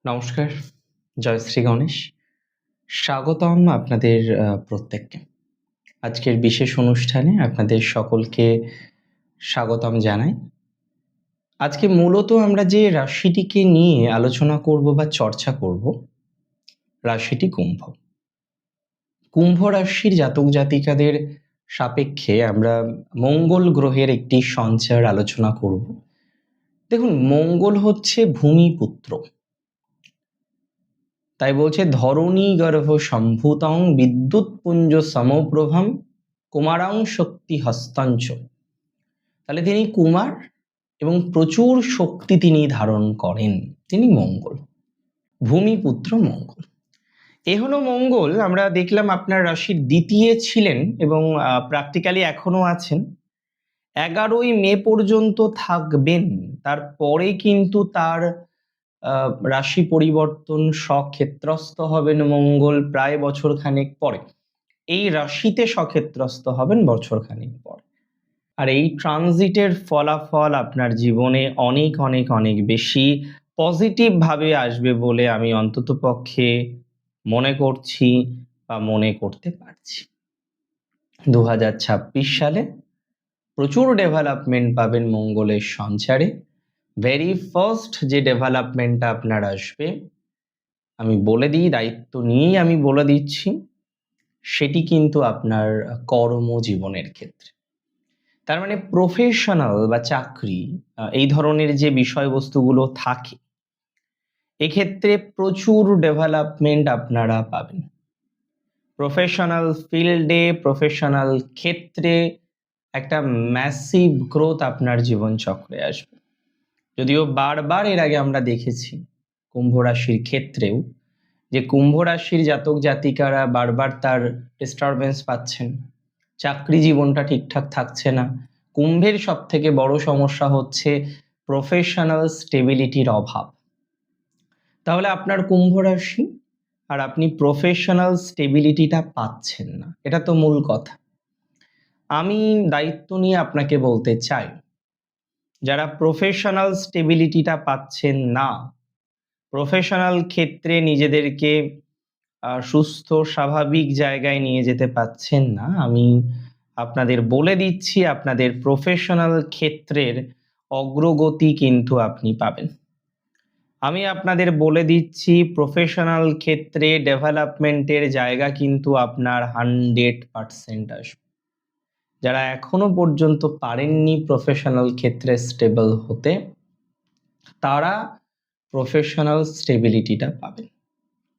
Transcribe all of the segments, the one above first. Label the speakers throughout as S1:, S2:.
S1: নমস্কার, জয় শ্রী গণেশ। স্বাগতম আপনাদের প্রত্যেককে। আজকের বিশেষ অনুষ্ঠানে আপনাদের সকলকে স্বাগতম জানাই। আজকে মূলত আমরা যে রাশিটিকে নিয়ে আলোচনা করব বা চর্চা করব, রাশিটি কুম্ভ। কুম্ভ রাশির জাতক জাতিকাদের সাপেক্ষে আমরা মঙ্গল গ্রহের একটি সঞ্চার আলোচনা করব। দেখুন, মঙ্গল হচ্ছে ভূমিপুত্র। তাই বলছে ধরণী গর্ভ সম্ভূতং বিদ্যুৎপুঞ্জ সমপ্রভম কুমারাং শক্তি হস্তাঞ্চ। তাহলে তিনি কুমার এবং প্রচুর শক্তি তিনি ধারণ করেন, তিনি মঙ্গল, ভূমিপুত্র মঙ্গল। এ হলো মঙ্গল। আমরা দেখলাম আপনার রাশির দ্বিতীয় ছিলেন এবং প্র্যাকটিক্যালি এখনো আছেন। 11ই মে পর্যন্ত থাকবেন, তারপরে কিন্তু তার রাশি পরিবর্তন, স্বক্ষেত্রস্থ হবেন মঙ্গল প্রায় বছর খানেক পরে। এই রাশিতে স্বক্ষেত্রস্থ হবেন বছর খানেক পর। আর এই ট্রানজিটের ফলাফল আপনার জীবনে অনেক অনেক অনেক বেশি পজিটিভ ভাবে আসবে বলে আমি অন্তত পক্ষে মনে করছি বা মনে করতে পারছি। 2026 সালে প্রচুর ডেভেলপমেন্ট পাবেন মঙ্গলের সঞ্চারে। ভেরি ফার্স্ট যে ডেভেলপমেন্টটা আপনার আসবে, আমি বলে দিই, দায়িত্ব নিয়েই আমি বলে দিচ্ছি, সেটি কিন্তু আপনার কর্মজীবনের ক্ষেত্রে। তার মানে প্রফেশনাল বা চাকরি, এই ধরনের যে বিষয়বস্তুগুলো থাকে, এক্ষেত্রে প্রচুর ডেভেলপমেন্ট আপনারা পাবেন। প্রফেশনাল ফিল্ডে, প্রফেশনাল ক্ষেত্রে একটা ম্যাসিভ গ্রোথ আপনার জীবন চক্রে আসবে। যদিও বারবার এর আগে আমরা দেখেছি কুম্ভ রাশির ক্ষেত্রেও যে কুম্ভ রাশির জাতক জাতিকারা বারবার তার ডিস্টারবেন্স পাচ্ছেন, চাকরি জীবনটা ঠিকঠাক থাকছে না। কুম্ভের সব থেকে বড় সমস্যা হচ্ছে প্রফেশনাল স্টেবিলিটির অভাব। তাহলে আপনার কুম্ভ রাশি আর আপনি প্রফেশনাল স্টেবিলিটিটা পাচ্ছেন না, এটা তো মূল কথা। আমি দায়িত্ব নিয়ে আপনাকে বলতে চাই, যারা প্রফেশনাল স্টেবিলিটিটা পাচ্ছেন না, প্রফেশনাল ক্ষেত্রে নিজেদেরকে সুস্থ স্বাভাবিক জায়গায় নিয়ে যেতে পাচ্ছেন না, আমি আপনাদের বলে দিচ্ছি আপনাদের প্রফেশনাল ক্ষেত্রের অগ্রগতি কিন্তু আপনি পাবেন। আমি আপনাদের বলে দিচ্ছি প্রফেশনাল ক্ষেত্রে ডেভেলপমেন্টের জায়গা কিন্তু আপনার 100% আসবে। যারা এখনো পর্যন্ত পারেননি প্রফেশনাল ক্ষেত্রে স্টেবল হতে, তারা প্রফেশনাল স্টেবিলিটিটা পাবেন,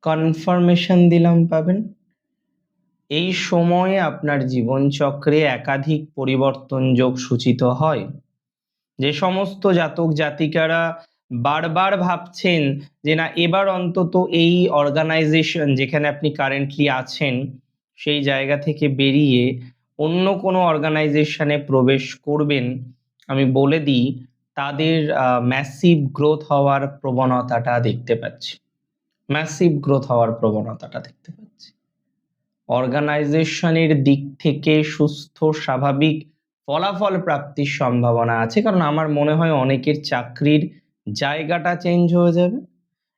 S1: কনফার্মেশন দিলাম পাবেন। এই সময়ে আপনার জীবনচক্রে একাধিক পরিবর্তন যোগ সূচিত হয়। যে সমস্ত জাতক জাতিকারা বারবার ভাবছেন যে না, এবার অন্তত এই অর্গানাইজেশন যেখানে আপনি কারেন্টলি আছেন সেই জায়গা থেকে বেরিয়ে অন্য কোনো অর্গানাইজেশনে প্রবেশ করবেন, আমি বলে দিই তাদের ম্যাসিভ গ্রোথ হওয়ার প্রবণতাটা দেখতে পাচ্ছি। ম্যাসিভ গ্রোথ হওয়ার প্রবণতাটা দেখতে পাচ্ছি। অর্গানাইজেশনের দিক থেকে সুস্থ স্বাভাবিক ফলাফল প্রাপ্তির সম্ভাবনা আছে, কারণ আমার মনে হয় অনেকের চাকরির জায়গাটা চেঞ্জ হয়ে যাবে।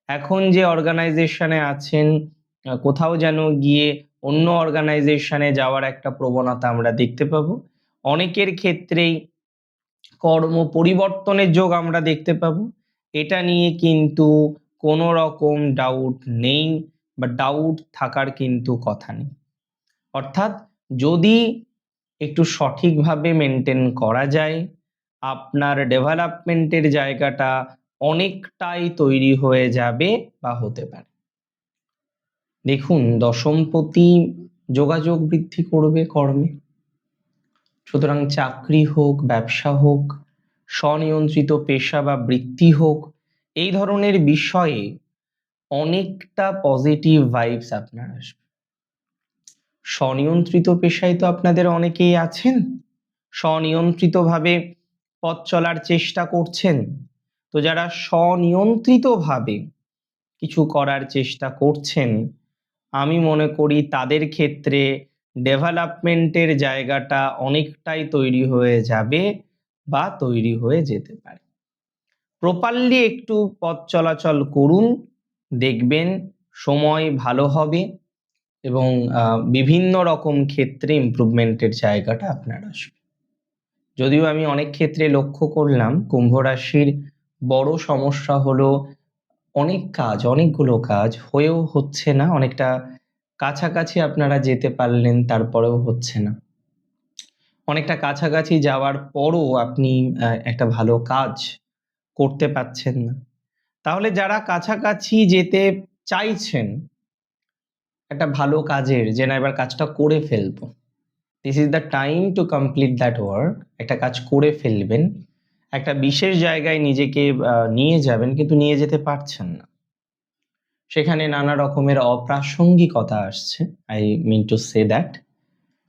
S1: এখন যে অর্গানাইজেশনে আছেন, কোথাও যেন গিয়ে অন্য অর্গানাইজেশনে যাওয়ার একটা প্রবণতা আমরা দেখতে পাবো। অনেকের ক্ষেত্রেই কর্ম পরিবর্তনের যোগ আমরা দেখতে পাবো। এটা নিয়ে কিন্তু কোনো রকম ডাউট নেই বা ডাউট থাকার কিন্তু কথা নেই। অর্থাৎ যদি একটু সঠিকভাবে মেনটেন করা যায়, আপনার ডেভেলপমেন্টের জায়গাটা অনেকটাই তৈরি হয়ে যাবে বা হতে পারে। দেখুন, দশমপতি যোগাযোগ বৃদ্ধি করবে কর্মে, সুতরাং চাকরি হোক, ব্যবসা হোক, স্বনিয়ন্ত্রিত পেশা বা বৃত্তি হোক, এই ধরনের বিষয়ে অনেকটা পজিটিভ ভাইবস আপনার আসবে। স্বনিয়ন্ত্রিত পেশায় তো আপনাদের অনেকেই আছেন, স্বনিয়ন্ত্রিতভাবে পথ চলার চেষ্টা করছেন। তো যারা স্বনিয়ন্ত্রিতভাবে কিছু করার চেষ্টা করছেন, আমি মনে করি তাদের ক্ষেত্রে ডেভেলপমেন্টের জায়গাটা অনেকটাই তৈরি হয়ে যাবে বা তৈরি হয়ে যেতে পারে। প্রপারলি একটু পথ চলাচল করুন, দেখবেন সময় ভালো হবে এবং বিভিন্ন রকম ক্ষেত্রে ইমপ্রুভমেন্টের জায়গাটা আপনার আসবে। যদিও আমি অনেক ক্ষেত্রে লক্ষ্য করলাম কুম্ভ রাশির বড় সমস্যা হলো অনেকগুলো কাজ হয়েও হচ্ছে না, অনেকটা কাছাকাছি আপনারা যেতে পারলেন তারপরেও হচ্ছে না। অনেকটা কাছাকাছি যাওয়ার পরও আপনি একটা ভালো কাজ করতে পারছেন না। তাহলে যারা কাছাকাছি যেতে চাইছেন একটা ভালো কাজের, যে না এবার কাজটা করে ফেলবো, this is the time to complete that work. একটা কাজ করে ফেলবেন, একটা বিশেষ জায়গায় নিজেকে নিয়ে যাবেন, কিন্তু নিয়ে যেতে পারছেন না। সেখানে নানা রকমের অপ্রাসঙ্গিকতা আসছে, I mean to say that,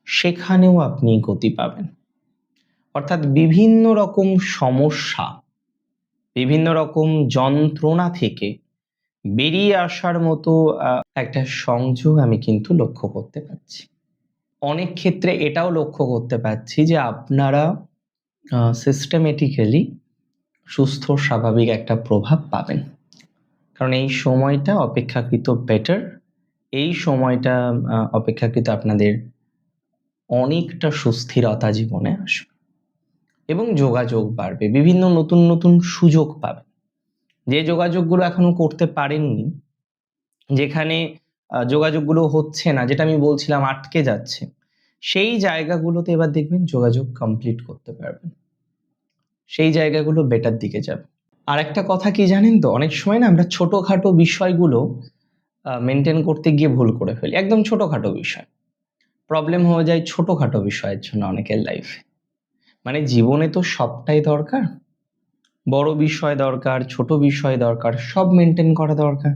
S1: সেখানেও আপনি গতি পাবেন। অর্থাৎ বিভিন্ন রকম সমস্যা, বিভিন্ন রকম যন্ত্রণা থেকে বেরিয়ে আসার মতো একটা সংযোগ আমি কিন্তু লক্ষ্য করতে পারছি। অনেক ক্ষেত্রে এটাও লক্ষ্য করতে পারছি যে আপনারা সিস্টেমেটিক্যালি সুস্থ স্বাভাবিক একটা প্রভাব পাবেন, কারণ এই সময়টা অপেক্ষাকৃত বেটার। এই সময়টা অপেক্ষাকৃত আপনাদের অনেকটা সুস্থিরতা জীবনে আসবে এবং যোগাযোগ বাড়বে, বিভিন্ন নতুন নতুন সুযোগ পাবেন, যে যোগাযোগগুলো এখনো করতে পারেননি, যেখানে যোগাযোগগুলো হচ্ছে না, যেটা আমি বলছিলাম আটকে যাচ্ছে, সেই জায়গাগুলোতে এবার দেখবেন যোগাযোগ কমপ্লিট করতে পারবেন, সেই জায়গাগুলো বেটার দিকে যাবে। আর একটা কথা কি জানেন তো, অনেক সময় না আমরা ছোটখাটো বিষয়গুলো মেনটেন করতে গিয়ে ভুল করে ফেলি। একদম ছোটখাটো বিষয়, প্রবলেম হয়ে যায় ছোটখাটো বিষয়ের জন্য অনেকের লাইফে। মানে জীবনে তো সবটাই দরকার, বড় বিষয় দরকার, ছোট বিষয় দরকার, সব মেনটেন করা দরকার।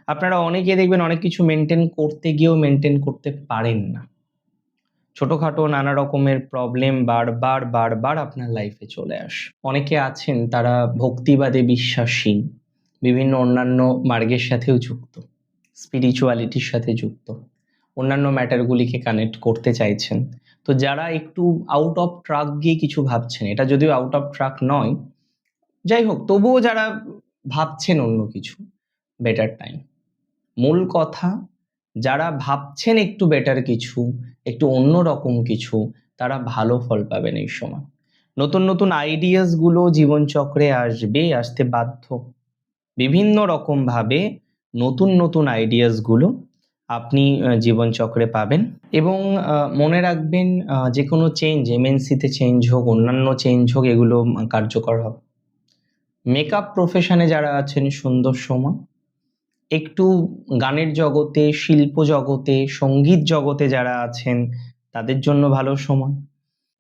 S1: আপনারা অনেকে দেখবেন অনেক কিছু মেনটেন করতে গিয়েও মেনটেন করতে পারেন না। ছোটখাটো নানা রকমের প্রবলেম বারবার বারবার আপনার লাইফে চলে আসে। অনেকে আছেন তারা ভক্তিবাদে বিশ্বাসী, বিভিন্ন অন্যান্য মার্গের সাথেও যুক্ত, স্পিরিচুয়ালিটির সাথে যুক্ত, অন্যান্য ম্যাটারগুলিকে কানেক্ট করতে চাইছেন। তো যারা একটু আউট অফ ট্র্যাক গিয়ে কিছু ভাবছেন, এটা যদিও আউট অফ ট্র্যাক নয়, যাই হোক, তবুও যারা ভাবছেন অন্য কিছু, বেটার টাইম। মূল কথা, যারা ভাবছেন একটু বেটার কিছু, একটু অন্যরকম কিছু, তারা ভালো ফল পাবেন এই সময়। নতুন নতুন আইডিয়াসগুলো জীবনচক্রে আসবে, আসতে বাধ্য। বিভিন্ন রকমভাবে নতুন নতুন আইডিয়াসগুলো আপনি জীবনচক্রে পাবেন। এবং মনে রাখবেন, যে কোনো চেঞ্জ, এমএনসিতে চেঞ্জ হোক, অন্যান্য চেঞ্জ হোক, এগুলো কার্যকর হবে। মেকআপ প্রফেশনে যারা আছেন সুন্দর সময়, একটু গানের জগতে, শিল্প জগতে, সঙ্গীত জগতে যারা আছেন তাদের জন্য ভালো সময়।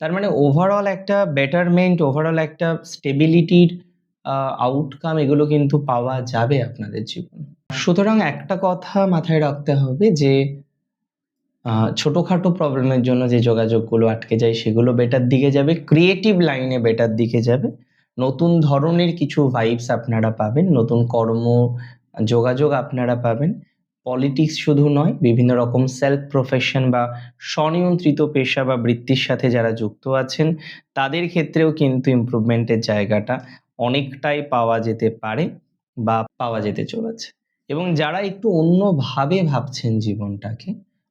S1: তার মানে ওভারঅল একটা বেটারমেন্ট, ওভারঅল একটা স্টেবিলিটির আউটকাম, এগুলো কিন্তু পাওয়া যাবে আপনাদের জীবনে। সুতরাং একটা কথা মাথায় রাখতে হবে যে ছোটখাটো প্রবলেমের জন্য যে যোগাযোগগুলো আটকে যায় সেগুলো বেটার দিকে যাবে, ক্রিয়েটিভ লাইনে বেটার দিকে যাবে, নতুন ধরনের কিছু ভাইবস আপনারা পাবেন, নতুন কর্ম যোগাযোগ আপনারা পাবেন। পলিটিক্স শুধু নয়, বিভিন্ন রকম সেলফ প্রফেশন বা স্বনিয়ন্ত্রিত পেশা বা বৃত্তির সাথে যারা যুক্ত আছেন তাদের ক্ষেত্রেও কিন্তু ইমপ্রুভমেন্টের জায়গাটা অনেকটাই পাওয়া যেতে পারে বা পাওয়া যেতে চলেছে। এবং যারা একটু অন্যভাবে ভাবছেন জীবনটাকে,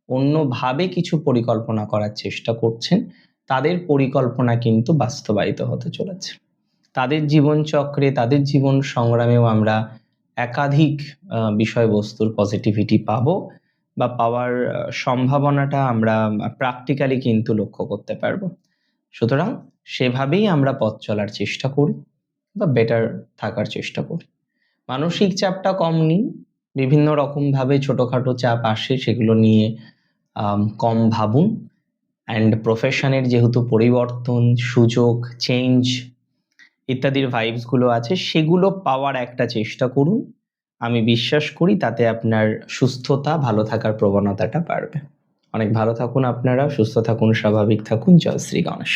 S1: অন্যভাবে কিছু পরিকল্পনা করার চেষ্টা করছেন, তাদের পরিকল্পনা কিন্তু বাস্তবায়িত হতে চলেছে। তাদের জীবনচক্রে, তাদের জীবন সংগ্রামেও আমরা একাধিক বিষয়বস্তুর পজিটিভিটি পাবো বা পাওয়ার সম্ভাবনাটা আমরা প্র্যাকটিক্যালি কিন্তু লক্ষ্য করতে পারবো। সুতরাং সেভাবেই আমরা পথ চলার চেষ্টা করি বা বেটার থাকার চেষ্টা করি। মানসিক চাপটা কম নিন, বিভিন্ন রকমভাবে ছোটখাটো চাপ আসে, সেগুলো নিয়ে কম ভাবুন। অ্যান্ড প্রফেশনের যেহেতু পরিবর্তন, সুযোগ, চেঞ্জ ইত্যাদির ভাইবসগুলো আছে, সেগুলো পাওয়ার একটা চেষ্টা করুন। আমি বিশ্বাস করি তাতে আপনার সুস্থতা, ভালো থাকার প্রবণতাটা বাড়বে। অনেক ভালো থাকুন আপনারা, সুস্থ থাকুন, স্বাভাবিক থাকুন। জয় শ্রী গণেশ।